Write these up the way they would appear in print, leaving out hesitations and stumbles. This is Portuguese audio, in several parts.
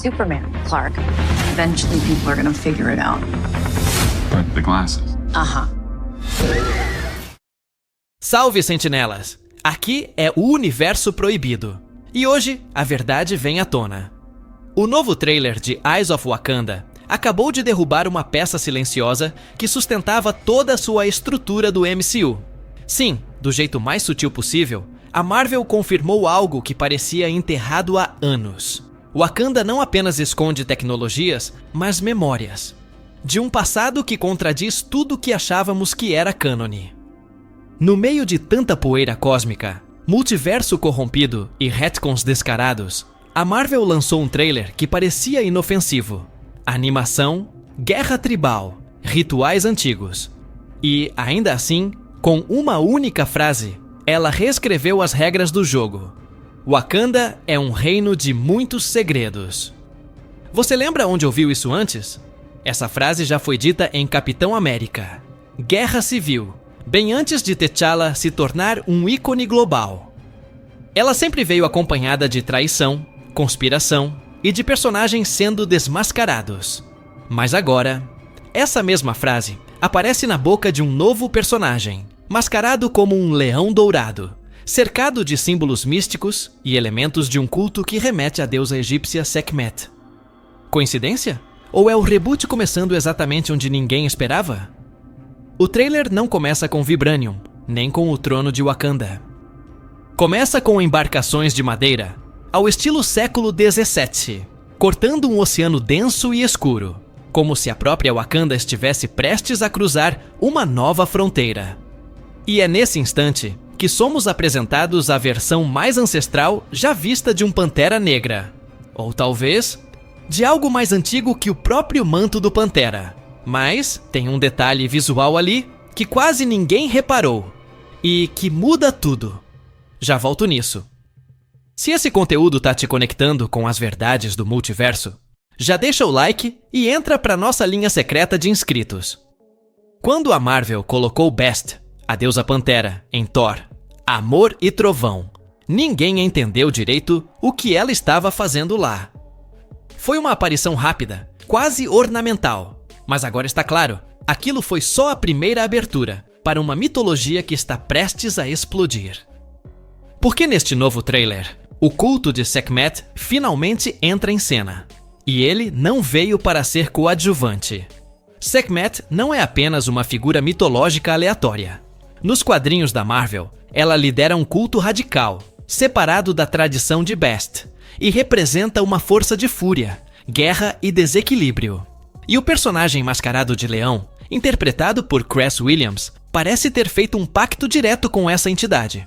Superman, Clark. Eventually, people are gonna figure it out. But the glasses. Uh-huh. Salve, sentinelas! Aqui é o Universo Proibido. E hoje, a verdade vem à tona. O novo trailer de Eyes of Wakanda acabou de derrubar uma peça silenciosa que sustentava toda a sua estrutura do MCU. Sim, do jeito mais sutil possível, a Marvel confirmou algo que parecia enterrado há anos. Wakanda não apenas esconde tecnologias, mas memórias. De um passado que contradiz tudo que achávamos que era cânone. No meio de tanta poeira cósmica, multiverso corrompido e retcons descarados, a Marvel lançou um trailer que parecia inofensivo. Animação, guerra tribal, rituais antigos. E, ainda assim, com uma única frase, ela reescreveu as regras do jogo. Wakanda é um reino de muitos segredos. Você lembra onde ouviu isso antes? Essa frase já foi dita em Capitão América. Guerra Civil, bem antes de T'Challa se tornar um ícone global. Ela sempre veio acompanhada de traição, conspiração e de personagens sendo desmascarados. Mas agora, essa mesma frase aparece na boca de um novo personagem, mascarado como um leão dourado, cercado de símbolos místicos e elementos de um culto que remete à deusa egípcia Sekhmet. Coincidência? Ou é o reboot começando exatamente onde ninguém esperava? O trailer não começa com Vibranium, nem com o trono de Wakanda. Começa com embarcações de madeira, ao estilo século XVII, cortando um oceano denso e escuro, como se a própria Wakanda estivesse prestes a cruzar uma nova fronteira. E é nesse instante que somos apresentados à versão mais ancestral já vista de um Pantera Negra. Ou talvez, de algo mais antigo que o próprio manto do Pantera. Mas tem um detalhe visual ali que quase ninguém reparou. E que muda tudo. Já volto nisso. Se esse conteúdo tá te conectando com as verdades do multiverso, já deixa o like e entra pra nossa linha secreta de inscritos. Quando a Marvel colocou Best, a deusa Pantera, em Thor, Amor e Trovão, ninguém entendeu direito o que ela estava fazendo lá. Foi uma aparição rápida, quase ornamental, mas agora está claro, aquilo foi só a primeira abertura para uma mitologia que está prestes a explodir. Porque neste novo trailer, o culto de Sekhmet finalmente entra em cena. E ele não veio para ser coadjuvante. Sekhmet não é apenas uma figura mitológica aleatória. Nos quadrinhos da Marvel, ela lidera um culto radical, separado da tradição de Best, e representa uma força de fúria, guerra e desequilíbrio. E o personagem mascarado de leão, interpretado por Cress Williams, parece ter feito um pacto direto com essa entidade.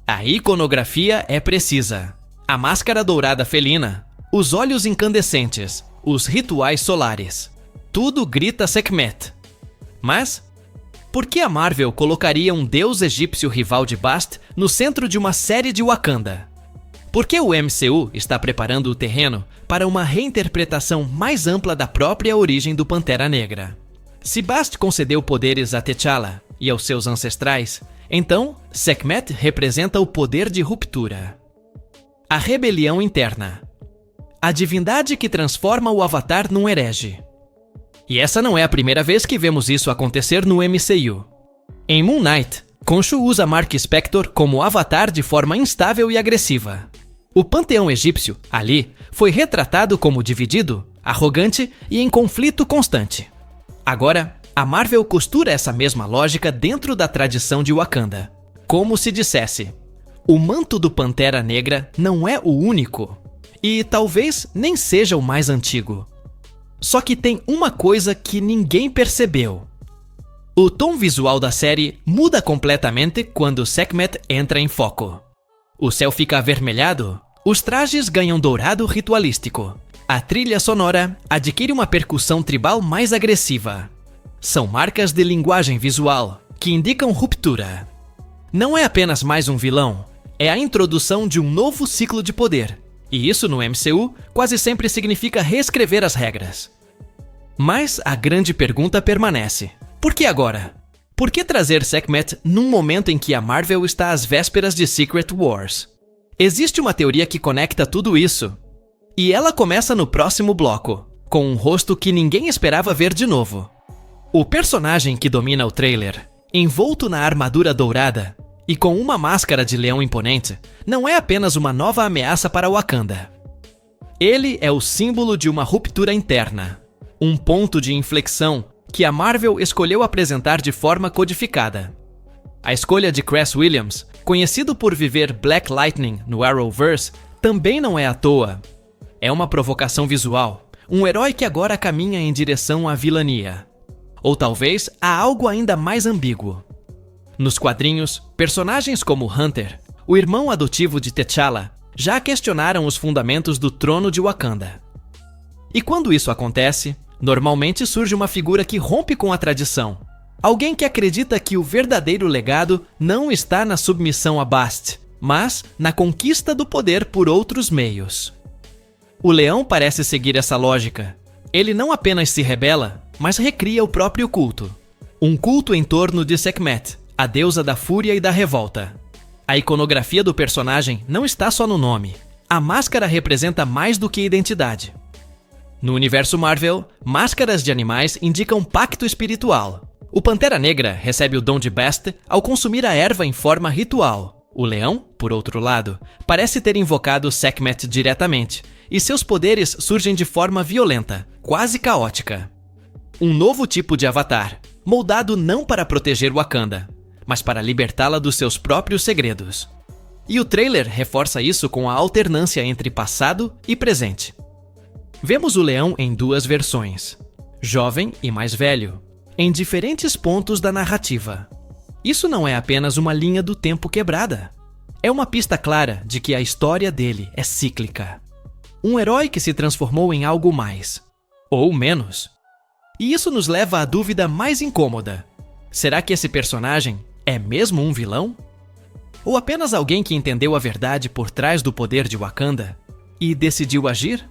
A iconografia é precisa. A máscara dourada felina, os olhos incandescentes, os rituais solares. Tudo grita Sekhmet. Mas, por que a Marvel colocaria um deus egípcio rival de Bast no centro de uma série de Wakanda? Por que o MCU está preparando o terreno para uma reinterpretação mais ampla da própria origem do Pantera Negra? Se Bast concedeu poderes a T'Challa e aos seus ancestrais, então Sekhmet representa o poder de ruptura. A rebelião interna. A divindade que transforma o Avatar num herege. E essa não é a primeira vez que vemos isso acontecer no MCU. Em Moon Knight, Khonshu usa Mark Spector como Avatar de forma instável e agressiva. O panteão egípcio, ali, foi retratado como dividido, arrogante e em conflito constante. Agora, a Marvel costura essa mesma lógica dentro da tradição de Wakanda. Como se dissesse, o manto do Pantera Negra não é o único, e talvez nem seja o mais antigo. Só que tem uma coisa que ninguém percebeu. O tom visual da série muda completamente quando Sekhmet entra em foco. O céu fica avermelhado, os trajes ganham dourado ritualístico. A trilha sonora adquire uma percussão tribal mais agressiva. São marcas de linguagem visual que indicam ruptura. Não é apenas mais um vilão, é a introdução de um novo ciclo de poder. E isso no MCU quase sempre significa reescrever as regras. Mas a grande pergunta permanece. Por que agora? Por que trazer Sekhmet num momento em que a Marvel está às vésperas de Secret Wars? Existe uma teoria que conecta tudo isso. E ela começa no próximo bloco, com um rosto que ninguém esperava ver de novo. O personagem que domina o trailer, envolto na armadura dourada e com uma máscara de leão imponente, não é apenas uma nova ameaça para Wakanda. Ele é o símbolo de uma ruptura interna, um ponto de inflexão que a Marvel escolheu apresentar de forma codificada. A escolha de Cress Williams, conhecido por viver Black Lightning no Arrowverse, também não é à toa. É uma provocação visual, um herói que agora caminha em direção à vilania. Ou talvez a algo ainda mais ambíguo. Nos quadrinhos, personagens como Hunter, o irmão adotivo de T'Challa, já questionaram os fundamentos do trono de Wakanda. E quando isso acontece, normalmente surge uma figura que rompe com a tradição. Alguém que acredita que o verdadeiro legado não está na submissão a Bast, mas na conquista do poder por outros meios. O leão parece seguir essa lógica. Ele não apenas se rebela, mas recria o próprio culto. Um culto em torno de Sekhmet, a deusa da fúria e da revolta. A iconografia do personagem não está só no nome. A máscara representa mais do que identidade. No universo Marvel, máscaras de animais indicam pacto espiritual. O Pantera Negra recebe o dom de Bast ao consumir a erva em forma ritual. O leão, por outro lado, parece ter invocado Sekhmet diretamente, e seus poderes surgem de forma violenta, quase caótica. Um novo tipo de avatar, moldado não para proteger Wakanda, mas para libertá-la dos seus próprios segredos. E o trailer reforça isso com a alternância entre passado e presente. Vemos o leão em duas versões, jovem e mais velho, em diferentes pontos da narrativa. Isso não é apenas uma linha do tempo quebrada. É uma pista clara de que a história dele é cíclica. Um herói que se transformou em algo mais, ou menos. E isso nos leva à dúvida mais incômoda. Será que esse personagem é mesmo um vilão? Ou apenas alguém que entendeu a verdade por trás do poder de Wakanda e decidiu agir?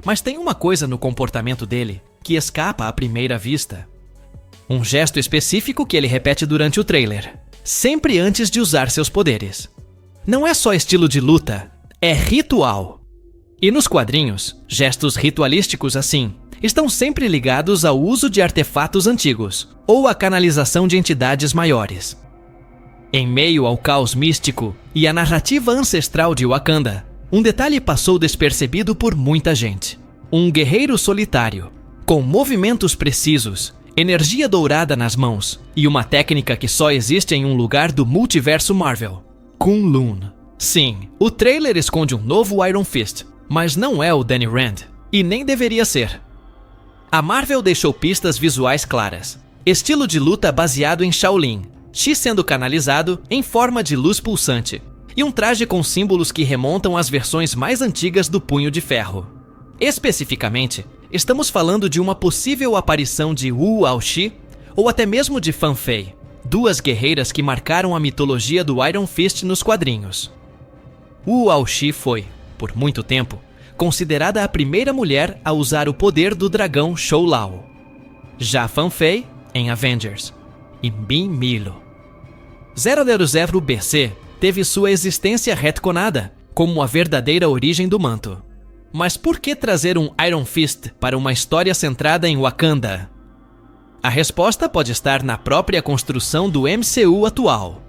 Mas tem uma coisa no comportamento dele que escapa à primeira vista. Um gesto específico que ele repete durante o trailer, sempre antes de usar seus poderes. Não é só estilo de luta, é ritual. E nos quadrinhos, gestos ritualísticos assim estão sempre ligados ao uso de artefatos antigos ou à canalização de entidades maiores. Em meio ao caos místico e à narrativa ancestral de Wakanda, um detalhe passou despercebido por muita gente. Um guerreiro solitário, com movimentos precisos, energia dourada nas mãos e uma técnica que só existe em um lugar do multiverso Marvel. Kunlun. Sim, o trailer esconde um novo Iron Fist, mas não é o Danny Rand, e nem deveria ser. A Marvel deixou pistas visuais claras. Estilo de luta baseado em Shaolin, Chi sendo canalizado em forma de luz pulsante, e um traje com símbolos que remontam às versões mais antigas do Punho de Ferro. Especificamente, estamos falando de uma possível aparição de Wu Ao-Shi ou até mesmo de Fan Fei, duas guerreiras que marcaram a mitologia do Iron Fist nos quadrinhos. Wu Ao-Shi foi, por muito tempo, considerada a primeira mulher a usar o poder do dragão Shou-Lao. Já Fan Fei, em Avengers, e Bin Milo. 000 BC teve sua existência retconada como a verdadeira origem do manto. Mas por que trazer um Iron Fist para uma história centrada em Wakanda? A resposta pode estar na própria construção do MCU atual.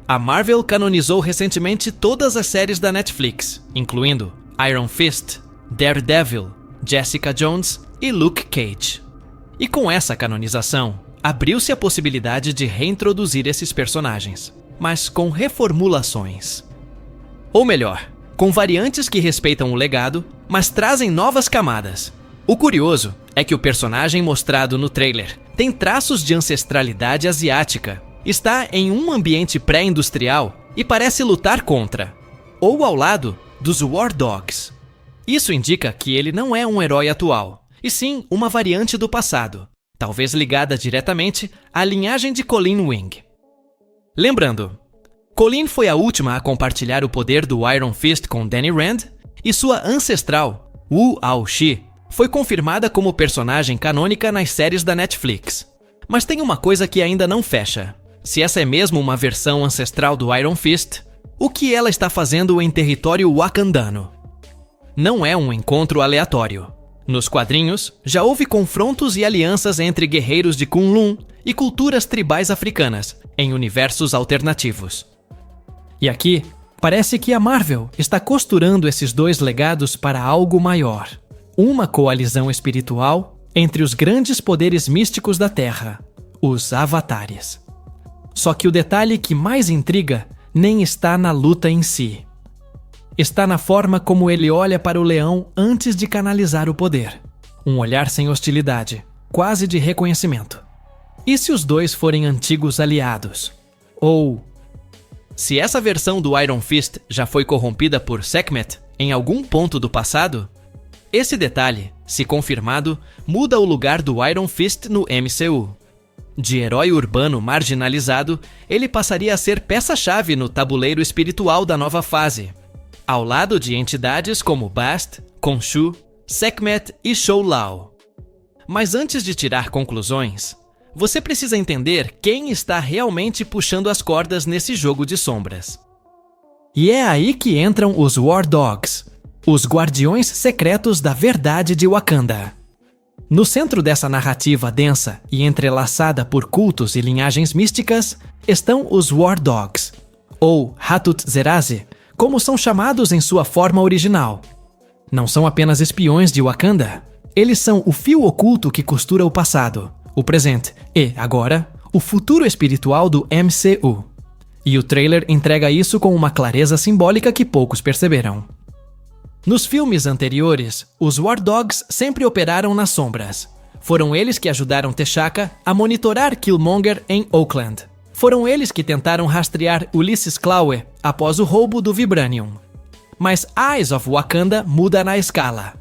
A Marvel canonizou recentemente todas as séries da Netflix, incluindo Iron Fist, Daredevil, Jessica Jones e Luke Cage. E com essa canonização, abriu-se a possibilidade de reintroduzir esses personagens, mas com reformulações. Ou melhor, com variantes que respeitam o legado, mas trazem novas camadas. O curioso é que o personagem mostrado no trailer tem traços de ancestralidade asiática, está em um ambiente pré-industrial e parece lutar contra, ou ao lado, dos War Dogs. Isso indica que ele não é um herói atual, e sim uma variante do passado, talvez ligada diretamente à linhagem de Colleen Wing. Lembrando, Colleen foi a última a compartilhar o poder do Iron Fist com Danny Rand, e sua ancestral, Wu Ao-Shi, foi confirmada como personagem canônica nas séries da Netflix. Mas tem uma coisa que ainda não fecha. Se essa é mesmo uma versão ancestral do Iron Fist, o que ela está fazendo em território wakandano? não é um encontro aleatório. Nos quadrinhos, já houve confrontos e alianças entre guerreiros de Kunlun e culturas tribais africanas, em universos alternativos. E aqui, parece que a Marvel está costurando esses dois legados para algo maior. Uma coalizão espiritual entre os grandes poderes místicos da Terra, os Avatares. Só que o detalhe que mais intriga nem está na luta em si. Está na forma como ele olha para o leão antes de canalizar o poder. Um olhar sem hostilidade, quase de reconhecimento. E se os dois forem antigos aliados? Ou... se essa versão do Iron Fist já foi corrompida por Sekhmet em algum ponto do passado, esse detalhe, se confirmado, muda o lugar do Iron Fist no MCU. De herói urbano marginalizado, ele passaria a ser peça-chave no tabuleiro espiritual da nova fase, ao lado de entidades como Bast, Khonshu, Sekhmet e Shou-Lao. Mas antes de tirar conclusões, você precisa entender quem está realmente puxando as cordas nesse jogo de sombras. E é aí que entram os War Dogs, os guardiões secretos da verdade de Wakanda. No centro dessa narrativa densa e entrelaçada por cultos e linhagens místicas estão os War Dogs, ou Hatut-Zeraze, como são chamados em sua forma original. Não são apenas espiões de Wakanda, eles são o fio oculto que costura o passado, o presente e, agora, o futuro espiritual do MCU. E o trailer entrega isso com uma clareza simbólica que poucos perceberam. Nos filmes anteriores, os War Dogs sempre operaram nas sombras. Foram eles que ajudaram T'Chaka a monitorar Killmonger em Oakland. Foram eles que tentaram rastrear Ulysses Klaue após o roubo do Vibranium. Mas Eyes of Wakanda muda na escala.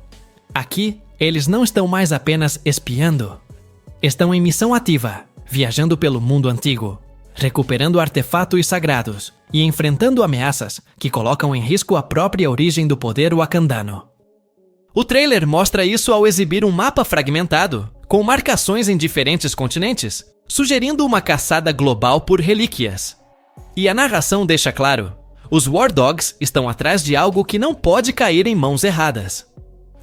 Aqui, eles não estão mais apenas espiando. Estão em missão ativa, viajando pelo mundo antigo, recuperando artefatos sagrados e enfrentando ameaças que colocam em risco a própria origem do poder wakandano. O trailer mostra isso ao exibir um mapa fragmentado, com marcações em diferentes continentes, sugerindo uma caçada global por relíquias. E a narração deixa claro, os War Dogs estão atrás de algo que não pode cair em mãos erradas.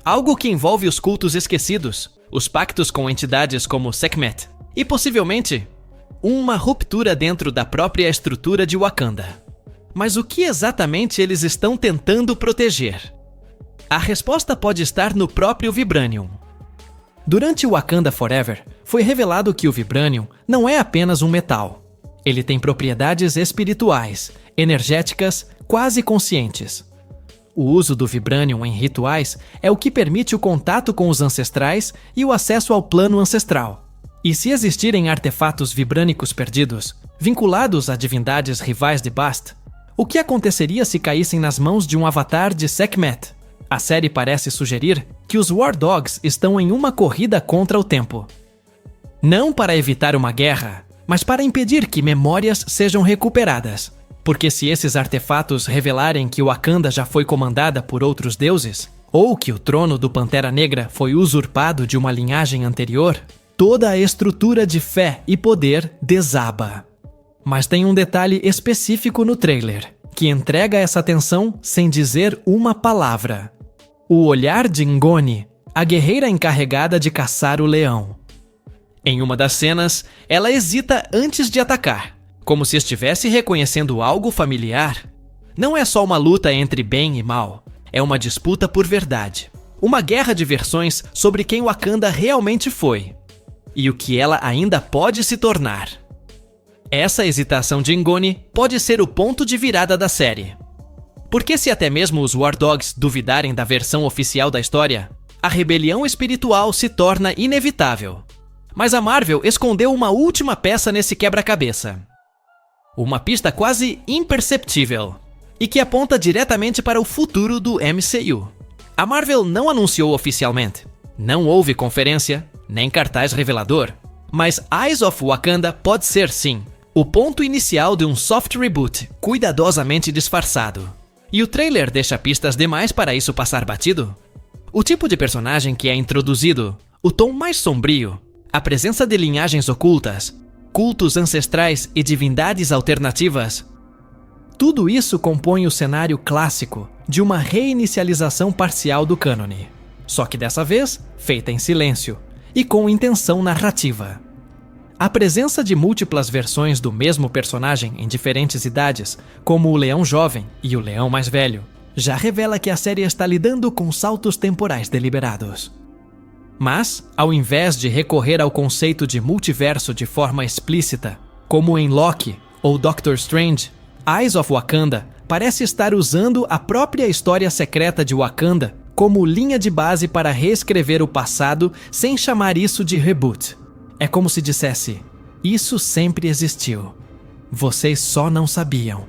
Algo que envolve os cultos esquecidos, os pactos com entidades como Sekhmet, e possivelmente uma ruptura dentro da própria estrutura de Wakanda. Mas o que exatamente eles estão tentando proteger? A resposta pode estar no próprio Vibranium. Durante Wakanda Forever, foi revelado que o Vibranium não é apenas um metal. Ele tem propriedades espirituais, energéticas, quase conscientes. O uso do Vibranium em rituais é o que permite o contato com os ancestrais e o acesso ao plano ancestral. E se existirem artefatos vibrânicos perdidos, vinculados a divindades rivais de Bast, o que aconteceria se caíssem nas mãos de um avatar de Sekhmet? A série parece sugerir que os War Dogs estão em uma corrida contra o tempo. Não para evitar uma guerra, mas para impedir que memórias sejam recuperadas. Porque se esses artefatos revelarem que Wakanda já foi comandada por outros deuses, ou que o trono do Pantera Negra foi usurpado de uma linhagem anterior, toda a estrutura de fé e poder desaba. Mas tem um detalhe específico no trailer, que entrega essa tensão sem dizer uma palavra. O olhar de Ngoni, a guerreira encarregada de caçar o leão. Em uma das cenas, ela hesita antes de atacar, como se estivesse reconhecendo algo familiar. Não é só uma luta entre bem e mal, é uma disputa por verdade. Uma guerra de versões sobre quem Wakanda realmente foi. E o que ela ainda pode se tornar. Essa hesitação de Ngoni pode ser o ponto de virada da série. Porque se até mesmo os War Dogs duvidarem da versão oficial da história, a rebelião espiritual se torna inevitável. Mas a Marvel escondeu uma última peça nesse quebra-cabeça. Uma pista quase imperceptível, e que aponta diretamente para o futuro do MCU. A Marvel não anunciou oficialmente, não houve conferência, nem cartaz revelador, mas Eyes of Wakanda pode ser sim, o ponto inicial de um soft reboot cuidadosamente disfarçado. E o trailer deixa pistas demais para isso passar batido? O tipo de personagem que é introduzido, o tom mais sombrio, a presença de linhagens ocultas, cultos ancestrais e divindades alternativas. Tudo isso compõe o cenário clássico de uma reinicialização parcial do cânone, só que dessa vez feita em silêncio e com intenção narrativa. A presença de múltiplas versões do mesmo personagem em diferentes idades, como o Leão Jovem e o Leão Mais Velho, já revela que a série está lidando com saltos temporais deliberados. Mas, ao invés de recorrer ao conceito de multiverso de forma explícita, como em Loki ou Doctor Strange, Eyes of Wakanda parece estar usando a própria história secreta de Wakanda como linha de base para reescrever o passado sem chamar isso de reboot. É como se dissesse: isso sempre existiu. Vocês só não sabiam.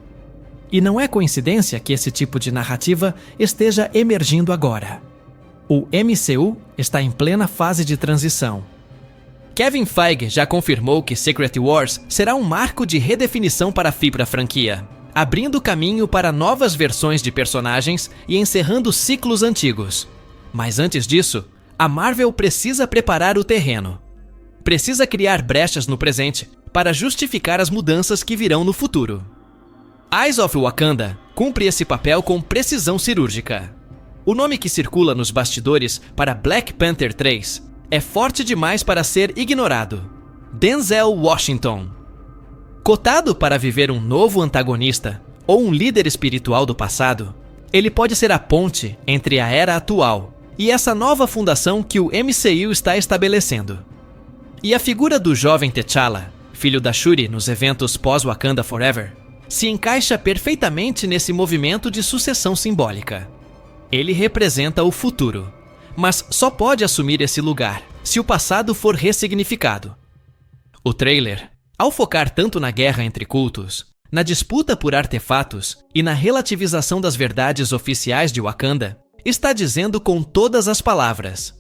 E não é coincidência que esse tipo de narrativa esteja emergindo agora. O MCU está em plena fase de transição. Kevin Feige já confirmou que Secret Wars será um marco de redefinição para a franquia, abrindo caminho para novas versões de personagens e encerrando ciclos antigos. Mas antes disso, a Marvel precisa preparar o terreno. Precisa criar brechas no presente para justificar as mudanças que virão no futuro. Eyes of Wakanda cumpre esse papel com precisão cirúrgica. O nome que circula nos bastidores para Black Panther 3 é forte demais para ser ignorado: Denzel Washington. Cotado para viver um novo antagonista ou um líder espiritual do passado, ele pode ser a ponte entre a era atual e essa nova fundação que o MCU está estabelecendo. E a figura do jovem T'Challa, filho da Shuri nos eventos pós-Wakanda Forever, se encaixa perfeitamente nesse movimento de sucessão simbólica. Ele representa o futuro, mas só pode assumir esse lugar se o passado for ressignificado. O trailer, ao focar tanto na guerra entre cultos, na disputa por artefatos e na relativização das verdades oficiais de Wakanda, está dizendo com todas as palavras: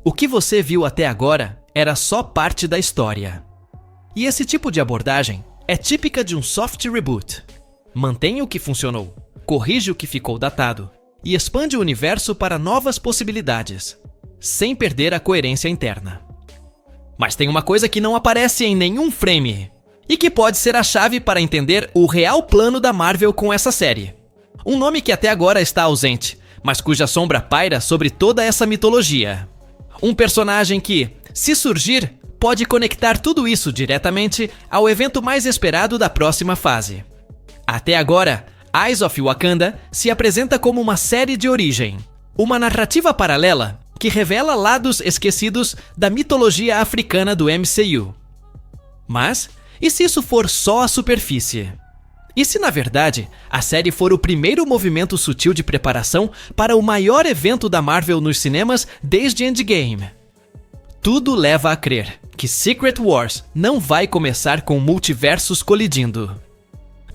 o que você viu até agora era só parte da história. E esse tipo de abordagem é típica de um soft reboot. Mantém o que funcionou, corrige o que ficou datado e expande o universo para novas possibilidades, sem perder a coerência interna. Mas tem uma coisa que não aparece em nenhum frame e que pode ser a chave para entender o real plano da Marvel com essa série. Um nome que até agora está ausente, mas cuja sombra paira sobre toda essa mitologia. Um personagem que, se surgir, pode conectar tudo isso diretamente ao evento mais esperado da próxima fase. Até agora, Eyes of Wakanda se apresenta como uma série de origem, uma narrativa paralela que revela lados esquecidos da mitologia africana do MCU. Mas, e se isso for só a superfície? E se, na verdade, a série for o primeiro movimento sutil de preparação para o maior evento da Marvel nos cinemas desde Endgame? Tudo leva a crer que Secret Wars não vai começar com multiversos colidindo,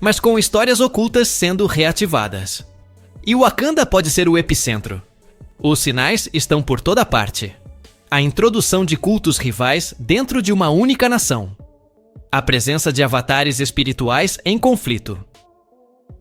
mas com histórias ocultas sendo reativadas. E Wakanda pode ser o epicentro. Os sinais estão por toda parte. A introdução de cultos rivais dentro de uma única nação. A presença de avatares espirituais em conflito.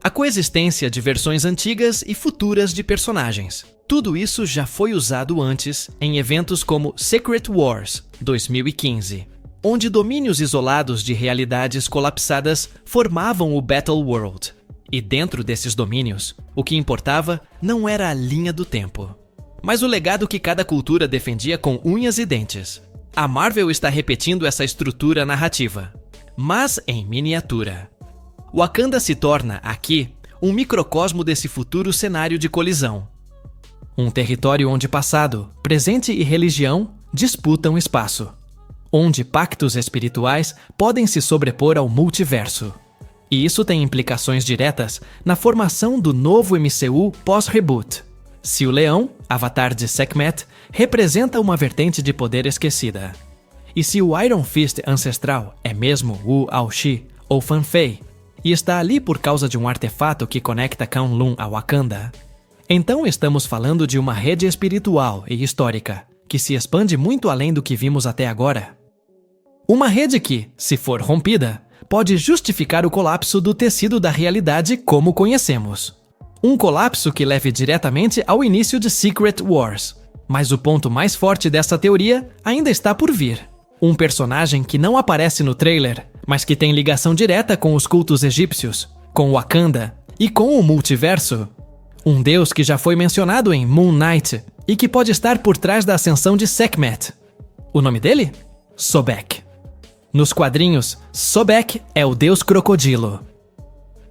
A coexistência de versões antigas e futuras de personagens. Tudo isso já foi usado antes em eventos como Secret Wars 2015, onde domínios isolados de realidades colapsadas formavam o Battle World. E dentro desses domínios, o que importava não era a linha do tempo, mas o legado que cada cultura defendia com unhas e dentes. A Marvel está repetindo essa estrutura narrativa, mas em miniatura. Wakanda se torna, aqui, um microcosmo desse futuro cenário de colisão. Um território onde passado, presente e religião disputam espaço. Onde pactos espirituais podem se sobrepor ao multiverso. E isso tem implicações diretas na formação do novo MCU pós-reboot. Se o leão, avatar de Sekhmet, representa uma vertente de poder esquecida. E se o Iron Fist ancestral é mesmo Wu Ao-Shi ou Fan Fei, e está ali por causa de um artefato que conecta K'un-Lun a Wakanda, então estamos falando de uma rede espiritual e histórica que se expande muito além do que vimos até agora. Uma rede que, se for rompida, pode justificar o colapso do tecido da realidade como conhecemos. Um colapso que leve diretamente ao início de Secret Wars. Mas o ponto mais forte dessa teoria ainda está por vir. Um personagem que não aparece no trailer, mas que tem ligação direta com os cultos egípcios, com Wakanda e com o multiverso. um deus que já foi mencionado em Moon Knight e que pode estar por trás da ascensão de Sekhmet. O nome dele? Sobek. Nos quadrinhos, Sobek é o deus crocodilo.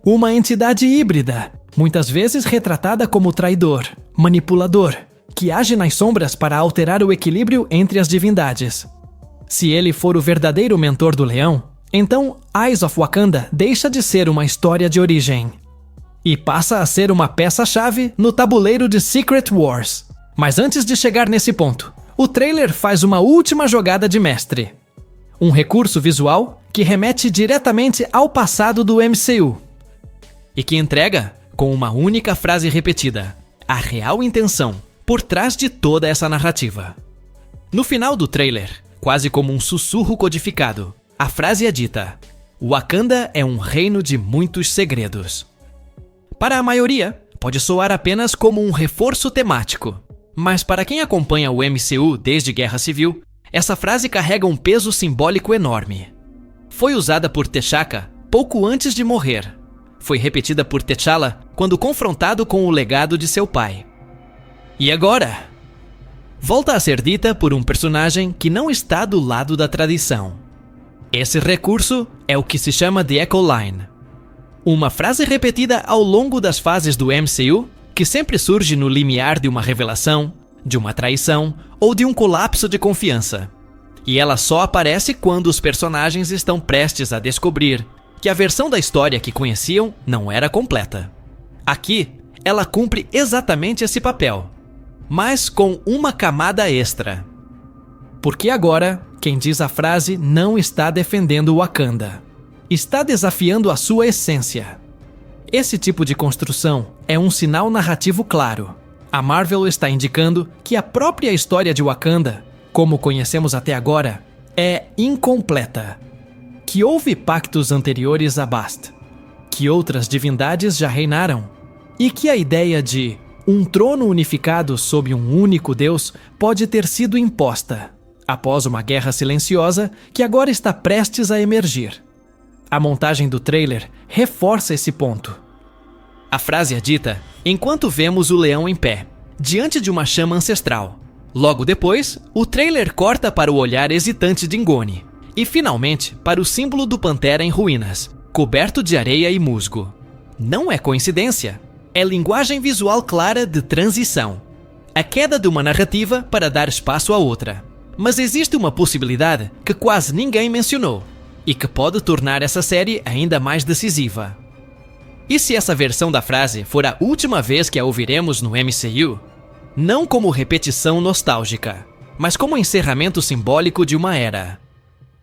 Uma entidade híbrida, muitas vezes retratada como traidor, manipulador, que age nas sombras para alterar o equilíbrio entre as divindades. Se ele for o verdadeiro mentor do leão, então Eyes of Wakanda deixa de ser uma história de origem e passa a ser uma peça-chave no tabuleiro de Secret Wars. Mas antes de chegar nesse ponto, o trailer faz uma última jogada de mestre. Um recurso visual que remete diretamente ao passado do MCU e que entrega, com uma única frase repetida, a real intenção por trás de toda essa narrativa. No final do trailer, quase como um sussurro codificado, a frase é dita: Wakanda é um reino de muitos segredos. Para a maioria, pode soar apenas como um reforço temático, mas para quem acompanha o MCU desde Guerra Civil, essa frase carrega um peso simbólico enorme. Foi usada por T'Chaka pouco antes de morrer. Foi repetida por T'Challa quando confrontado com o legado de seu pai. E agora? Volta a ser dita por um personagem que não está do lado da tradição. Esse recurso é o que se chama The Echo Line. Uma frase repetida ao longo das fases do MCU que sempre surge no limiar de uma revelação, de uma traição ou de um colapso de confiança. E ela só aparece quando os personagens estão prestes a descobrir que a versão da história que conheciam não era completa. Aqui, ela cumpre exatamente esse papel, mas com uma camada extra. Porque agora, quem diz a frase não está defendendo Wakanda. Está desafiando a sua essência. Esse tipo de construção é um sinal narrativo claro. A Marvel está indicando que a própria história de Wakanda, como conhecemos até agora, é incompleta. Que houve pactos anteriores a Bast, que outras divindades já reinaram, e que a ideia de um trono unificado sob um único Deus pode ter sido imposta, após uma guerra silenciosa que agora está prestes a emergir. A montagem do trailer reforça esse ponto. A frase é dita enquanto vemos o leão em pé, diante de uma chama ancestral. Logo depois, o trailer corta para o olhar hesitante de Ngoni, e finalmente para o símbolo do pantera em ruínas, coberto de areia e musgo. Não é coincidência, é linguagem visual clara de transição. A queda de uma narrativa para dar espaço a outra. Mas existe uma possibilidade que quase ninguém mencionou, e que pode tornar essa série ainda mais decisiva. E se essa versão da frase for a última vez que a ouviremos no MCU? Não como repetição nostálgica, mas como encerramento simbólico de uma era.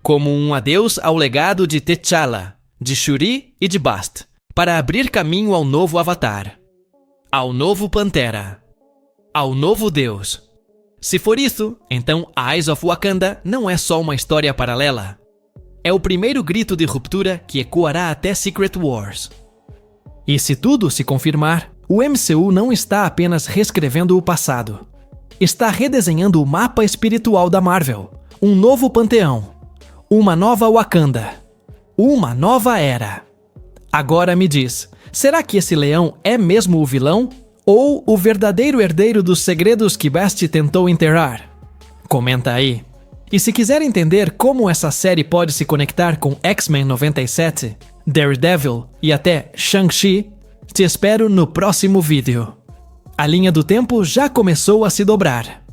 Como um adeus ao legado de T'Challa, de Shuri e de Bast, para abrir caminho ao novo Avatar, ao novo Pantera, ao novo Deus. Se for isso, então Eyes of Wakanda não é só uma história paralela. É o primeiro grito de ruptura que ecoará até Secret Wars. E se tudo se confirmar, o MCU não está apenas reescrevendo o passado. Está redesenhando o mapa espiritual da Marvel. Um novo panteão. Uma nova Wakanda. Uma nova era. Agora me diz, será que esse leão é mesmo o vilão? Ou o verdadeiro herdeiro dos segredos que Bast tentou enterrar? Comenta aí. E se quiser entender como essa série pode se conectar com X-Men 97, Daredevil e até Shang-Chi, te espero no próximo vídeo. A linha do tempo já começou a se dobrar.